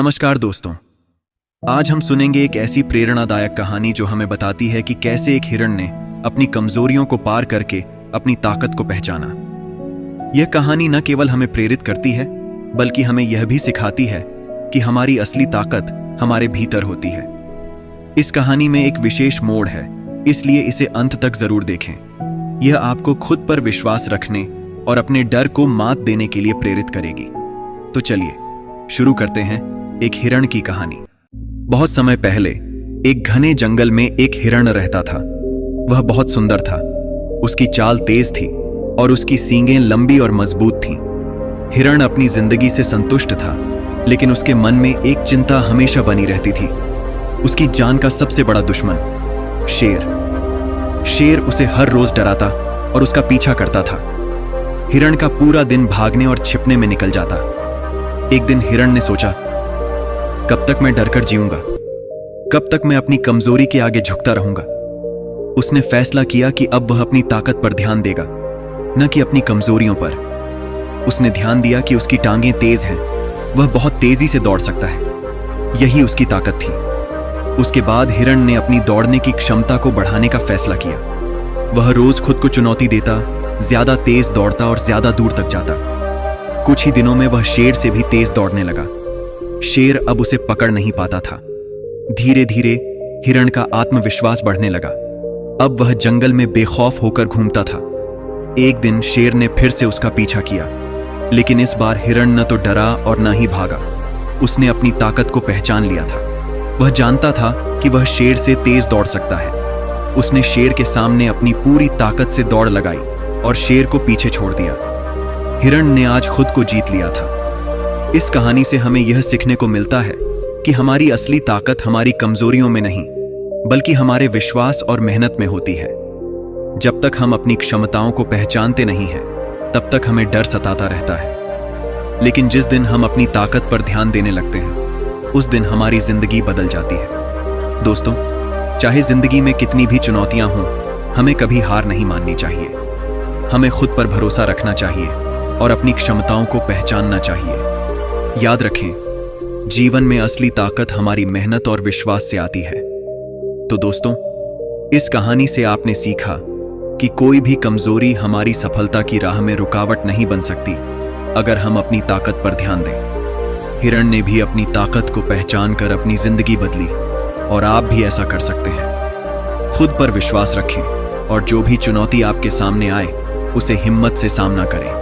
नमस्कार दोस्तों, आज हम सुनेंगे एक ऐसी प्रेरणादायक कहानी जो हमें बताती है कि कैसे एक हिरण ने अपनी कमजोरियों को पार करके अपनी ताकत को पहचाना। यह कहानी न केवल हमें प्रेरित करती है बल्कि हमें यह भी सिखाती है कि हमारी असली ताकत हमारे भीतर होती है। इस कहानी में एक विशेष मोड़ है, इसलिए इसे अंत तक जरूर देखें। यह आपको खुद पर विश्वास रखने और अपने डर को मात देने के लिए प्रेरित करेगी। तो चलिए शुरू करते हैं एक हिरण की कहानी। बहुत समय पहले एक घने जंगल में एक हिरण रहता था। वह बहुत सुंदर था, उसकी चाल तेज थी और उसकी सींगें लंबी और मजबूत थीं। हिरण अपनी जिंदगी से संतुष्ट था, लेकिन उसके मन में एक चिंता हमेशा बनी रहती थी, उसकी जान का सबसे बड़ा दुश्मन शेर। शेर उसे हर रोज डराता और उसका पीछा करता था। हिरण का पूरा दिन भागने और छिपने में निकल जाता। एक दिन हिरण ने सोचा, कब तक मैं डरकर जीऊंगा, कब तक मैं अपनी कमजोरी के आगे झुकता रहूंगा। उसने फैसला किया कि अब वह अपनी ताकत पर ध्यान देगा, न कि अपनी कमजोरियों पर। उसने ध्यान दिया कि उसकी टांगें तेज हैं, वह बहुत तेजी से दौड़ सकता है, यही उसकी ताकत थी। उसके बाद हिरण ने अपनी दौड़ने की क्षमता को बढ़ाने का फैसला किया। वह रोज खुद को चुनौती देता, ज्यादा तेज दौड़ता और ज्यादा दूर तक जाता। कुछ ही दिनों में वह शेर से भी तेज दौड़ने लगा। शेर अब उसे पकड़ नहीं पाता था। धीरे धीरे हिरण का आत्मविश्वास बढ़ने लगा। अब वह जंगल में बेखौफ होकर घूमता था। एक दिन शेर ने फिर से उसका पीछा किया, लेकिन इस बार हिरण न तो डरा और न ही भागा। उसने अपनी ताकत को पहचान लिया था। वह जानता था कि वह शेर से तेज दौड़ सकता है। उसने शेर के सामने अपनी पूरी ताकत से दौड़ लगाई और शेर को पीछे छोड़ दिया। हिरण ने आज खुद को जीत लिया था। इस कहानी से हमें यह सीखने को मिलता है कि हमारी असली ताकत हमारी कमजोरियों में नहीं, बल्कि हमारे विश्वास और मेहनत में होती है। जब तक हम अपनी क्षमताओं को पहचानते नहीं हैं, तब तक हमें डर सताता रहता है। लेकिन जिस दिन हम अपनी ताकत पर ध्यान देने लगते हैं, उस दिन हमारी जिंदगी बदल जाती है। दोस्तों, चाहे जिंदगी में कितनी भी चुनौतियां हों, हमें कभी हार नहीं माननी चाहिए। हमें खुद पर भरोसा रखना चाहिए और अपनी क्षमताओं को पहचानना चाहिए। याद रखें, जीवन में असली ताकत हमारी मेहनत और विश्वास से आती है। तो दोस्तों, इस कहानी से आपने सीखा कि कोई भी कमजोरी हमारी सफलता की राह में रुकावट नहीं बन सकती, अगर हम अपनी ताकत पर ध्यान दें। हिरण ने भी अपनी ताकत को पहचान कर अपनी जिंदगी बदली, और आप भी ऐसा कर सकते हैं। खुद पर विश्वास रखें और जो भी चुनौती आपके सामने आए, उसे हिम्मत से सामना करें।